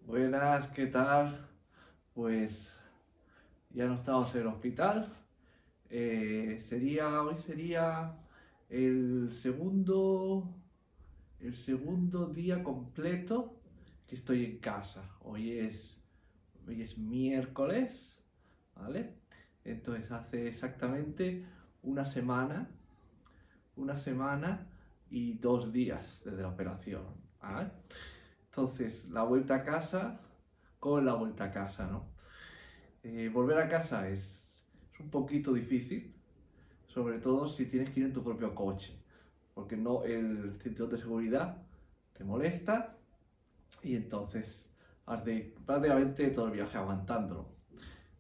Buenas, ¿qué tal? Pues ya no estamos en el hospital. Hoy sería el segundo día completo que estoy en casa. Hoy es miércoles, ¿vale? Entonces hace exactamente una semana, una semana y 2 días desde la operación, ¿vale? Entonces, la vuelta a casa, con la vuelta a casa, ¿no? Volver a casa es un poquito difícil, sobre todo si tienes que ir en tu propio coche, porque no el cinturón de seguridad te molesta y entonces has de prácticamente todo el viaje aguantándolo.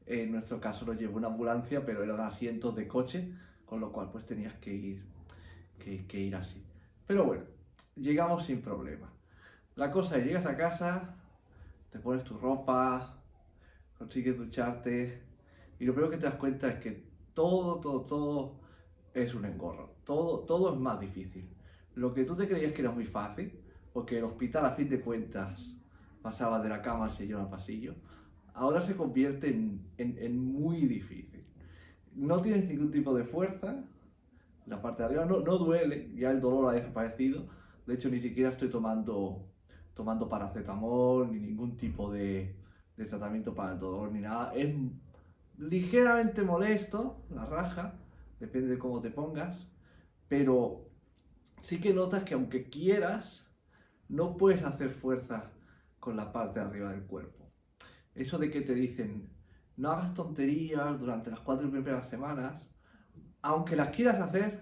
En nuestro caso nos llevó una ambulancia, pero eran asientos de coche, con lo cual pues tenías que ir así. Pero bueno, llegamos sin problema. La cosa es, llegas a casa, te pones tu ropa, consigues ducharte y lo primero que te das cuenta es que todo es un engorro. Todo es más difícil. Lo que tú te creías que era muy fácil, porque el hospital a fin de cuentas pasaba de la cama al sillón al pasillo, ahora se convierte en muy difícil. No tienes ningún tipo de fuerza, la parte de arriba no duele, ya el dolor ha desaparecido. De hecho, ni siquiera estoy tomando paracetamol ni ningún tipo de tratamiento para el dolor ni nada. Es ligeramente molesto la raja, depende de cómo te pongas, pero sí que notas que aunque quieras, no puedes hacer fuerza con la parte de arriba del cuerpo. Eso de que te dicen, no hagas tonterías durante las 4 primeras semanas, aunque las quieras hacer,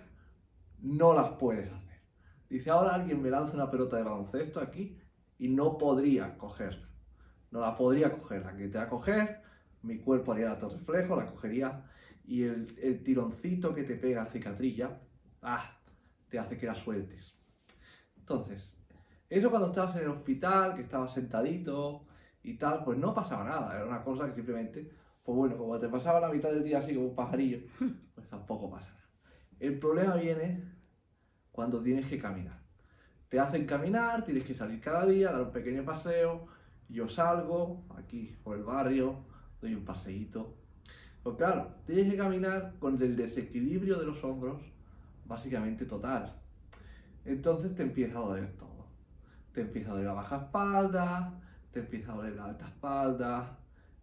no las puedes hacer. Dice, ahora alguien me lanza una pelota de baloncesto aquí y no podría cogerla. No la podría coger, la que te va a coger, mi cuerpo haría el reflejo, la cogería y el tironcito que te pega a cicatrilla, te hace que la sueltes. Entonces, eso cuando estabas en el hospital, que estabas sentadito y tal, pues no pasaba nada, era una cosa que simplemente, pues bueno, como te pasaba la mitad del día así como un pajarillo, pues tampoco pasa nada. El problema viene cuando tienes que caminar. Te hacen caminar, tienes que salir cada día, dar un pequeño paseo. Yo salgo aquí por el barrio, doy un paseíto. Pues claro, tienes que caminar con el desequilibrio de los hombros básicamente total. Entonces te empieza a doler todo. Te empieza a doler la baja espalda, te empieza a doler la alta espalda,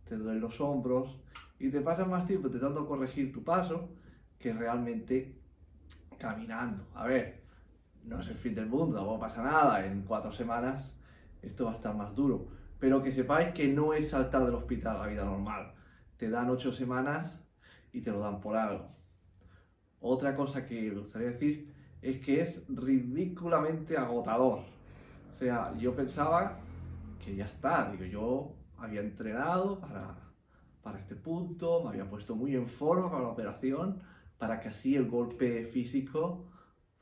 te duelen los hombros y te pasas más tiempo intentando corregir tu paso que realmente caminando. A ver, no es el fin del mundo, tampoco pasa nada, en 4 semanas esto va a estar más duro. Pero que sepáis que no es saltar del hospital a la vida normal. Te dan 8 semanas y te lo dan por algo. Otra cosa que me gustaría decir es que es ridículamente agotador. O sea, yo pensaba que ya está, digo, yo había entrenado para este punto, me había puesto muy en forma para la operación, para que así el golpe físico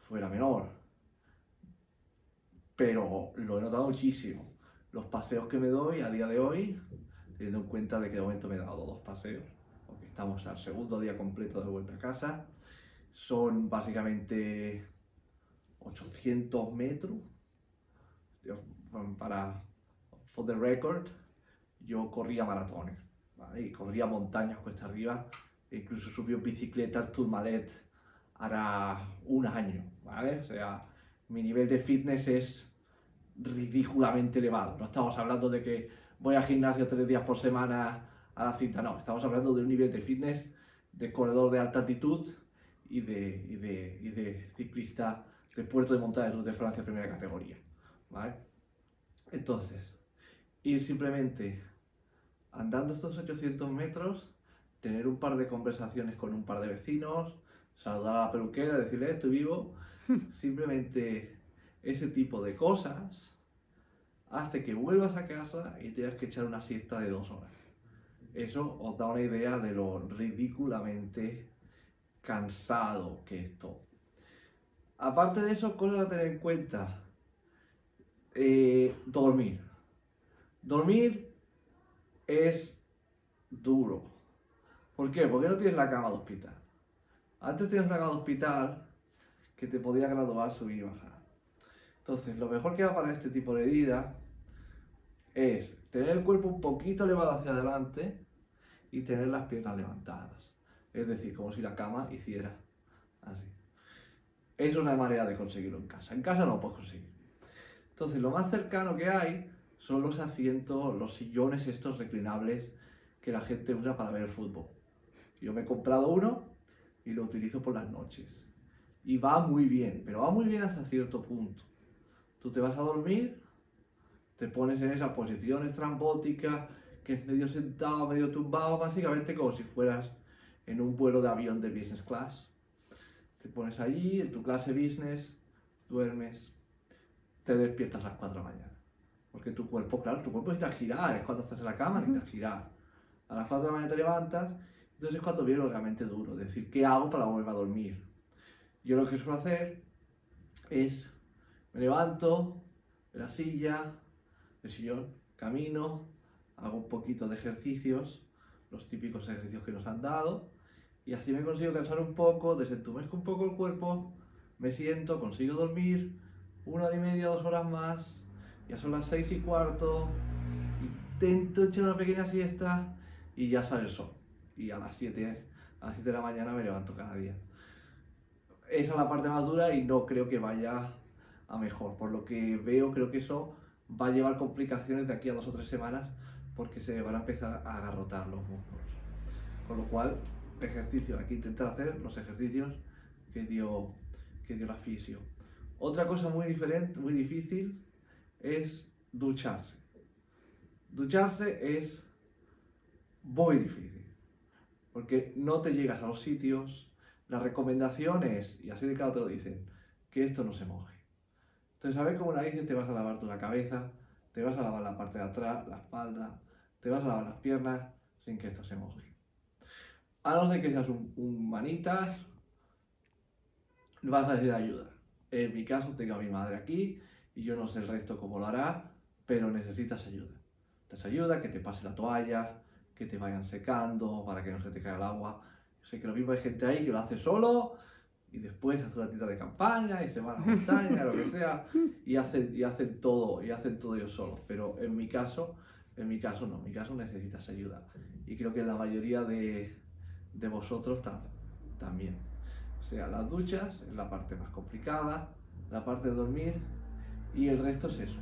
fuera menor. Pero lo he notado muchísimo. Los paseos que me doy a día de hoy, teniendo en cuenta de que de momento me he dado 2 paseos, porque estamos al segundo día completo de vuelta a casa, son básicamente 800 metros. Para, for the record, yo corría maratones, ¿vale? Y corría montañas cuesta arriba, e incluso subí en bicicleta al Tourmalet hará un año, ¿vale? O sea, mi nivel de fitness es ridículamente elevado. No estamos hablando de que voy al gimnasio 3 días por semana a la cinta, no. Estamos hablando de un nivel de fitness de corredor de alta altitud y de ciclista de puerto de montaña de Francia primera categoría, ¿vale? Entonces, ir simplemente andando estos 800 metros, tener un par de conversaciones con un par de vecinos, saludar a la peluquera, decirle estoy vivo, simplemente ese tipo de cosas hace que vuelvas a casa y tengas que echar una siesta de 2 horas. Eso os da una idea de lo ridículamente cansado que es todo. Aparte de eso, cosas a tener en cuenta. Dormir. Dormir es duro. ¿Por qué? Porque no tienes la cama de hospital. Antes tenías una cama de hospital que te podía graduar, subir y bajar. Entonces, lo mejor que va para este tipo de herida es tener el cuerpo un poquito elevado hacia adelante y tener las piernas levantadas. Es decir, como si la cama hiciera así. Es una manera de conseguirlo en casa. En casa no lo puedes conseguir. Entonces, lo más cercano que hay son los asientos, los sillones estos reclinables que la gente usa para ver el fútbol. Yo me he comprado uno y lo utilizo por las noches. Y va muy bien, pero va muy bien hasta cierto punto. Tú te vas a dormir, te pones en esa posición estrambótica, que es medio sentado, medio tumbado, básicamente como si fueras en un vuelo de avión de business class. Te pones allí, en tu clase business, duermes, te despiertas a las 4 de la mañana. Porque tu cuerpo, claro, tu cuerpo necesita girar, es cuando estás en la cama, necesitas girar. A las 4 de la mañana te levantas, entonces es cuando viene lo realmente duro, es decir, ¿qué hago para volver a dormir? Yo lo que suelo hacer es, me levanto de la silla, del sillón, camino, hago un poquito de ejercicios, los típicos ejercicios que nos han dado, y así me consigo cansar un poco, desentumezco un poco el cuerpo, me siento, consigo dormir 1 hora y media, 2 horas más, ya son las 6:15, intento echar una pequeña siesta y ya sale el sol. Y a las 7 de la mañana me levanto cada día. Esa es la parte más dura y no creo que vaya a mejor. Por lo que veo, creo que eso va a llevar complicaciones de aquí a 2 o 3 semanas porque se van a empezar a agarrotar los músculos. Con lo cual, ejercicio, hay que intentar hacer los ejercicios que dio la fisio. Otra cosa muy diferente, muy difícil, es ducharse. Ducharse es muy difícil, porque no te llegas a los sitios. La recomendación es, y así de claro te lo dicen, que esto no se moje. Entonces, a ver cómo narices te vas a lavar tú la cabeza, te vas a lavar la parte de atrás, la espalda, te vas a lavar las piernas, sin que esto se moje. A no ser que seas un manitas, vas a necesitar ayuda. En mi caso, tengo a mi madre aquí y yo no sé el resto cómo lo hará, pero necesitas ayuda. Necesitas ayuda, que te pase la toalla, que te vayan secando para que no se te caiga el agua. Yo sé que lo mismo hay gente ahí que lo hace solo y después hace una tienda de campaña y se va a la montaña, lo que sea, y hacen todo ellos solos. Pero en mi caso no, en mi caso necesitas ayuda. Y creo que la mayoría de vosotros también. O sea, las duchas es la parte más complicada, la parte de dormir y el resto es eso,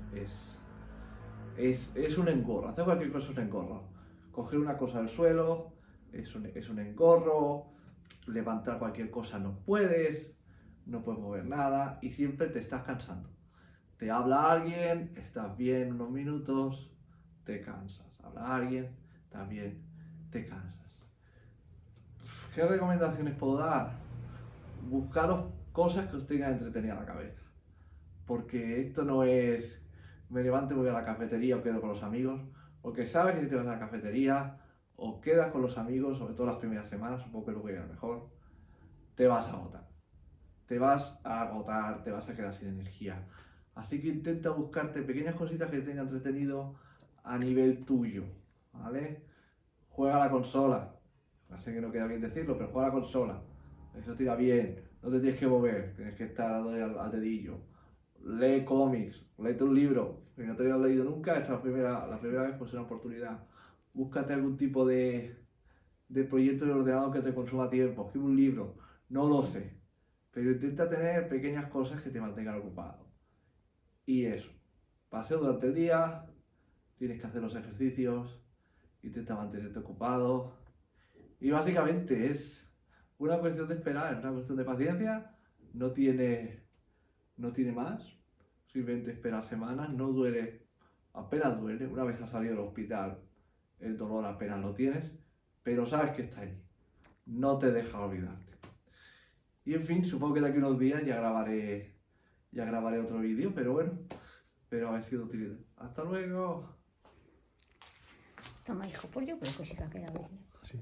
es un engorro, hacer cualquier cosa es un engorro. Coger una cosa del suelo es un engorro, levantar cualquier cosa no puedes mover nada y siempre te estás cansando. Te habla alguien, estás bien unos minutos, te cansas. Habla alguien, también te cansas. ¿Qué recomendaciones puedo dar? Buscaros cosas que os tengan entretenida la cabeza. Porque esto no es me levanto y voy a la cafetería o quedo con los amigos. Porque sabes que si te vas a la cafetería o quedas con los amigos, sobre todo las primeras semanas, supongo que luego irá mejor, te vas a agotar. Te vas a agotar, te vas a quedar sin energía. Así que intenta buscarte pequeñas cositas que te tengan entretenido a nivel tuyo, ¿vale? Juega a la consola. No sé que no queda bien decirlo, pero juega a la consola. Eso tira bien. No te tienes que mover, tienes que estar dándole al dedillo. Lee cómics, léete un libro. Si no te habías leído nunca, esta la primera vez pues es una oportunidad. Búscate algún tipo de proyecto de ordenador que te consuma tiempo. Escribe un libro. No lo sé. Pero intenta tener pequeñas cosas que te mantengan ocupado. Y eso. Paseo durante el día, tienes que hacer los ejercicios, intenta mantenerte ocupado. Y básicamente es una cuestión de esperar, es una cuestión de paciencia, no tiene más. Simplemente espera semanas, no duele, apenas duele. Una vez has salido del hospital, el dolor apenas lo tienes, pero sabes que está ahí. No te deja olvidarte. Y en fin, supongo que de aquí a unos días ya grabaré otro vídeo, pero bueno, espero haber sido de utilidad. ¡Hasta luego! Toma, hijo, pues yo creo que sí que ha quedado bien. Sí.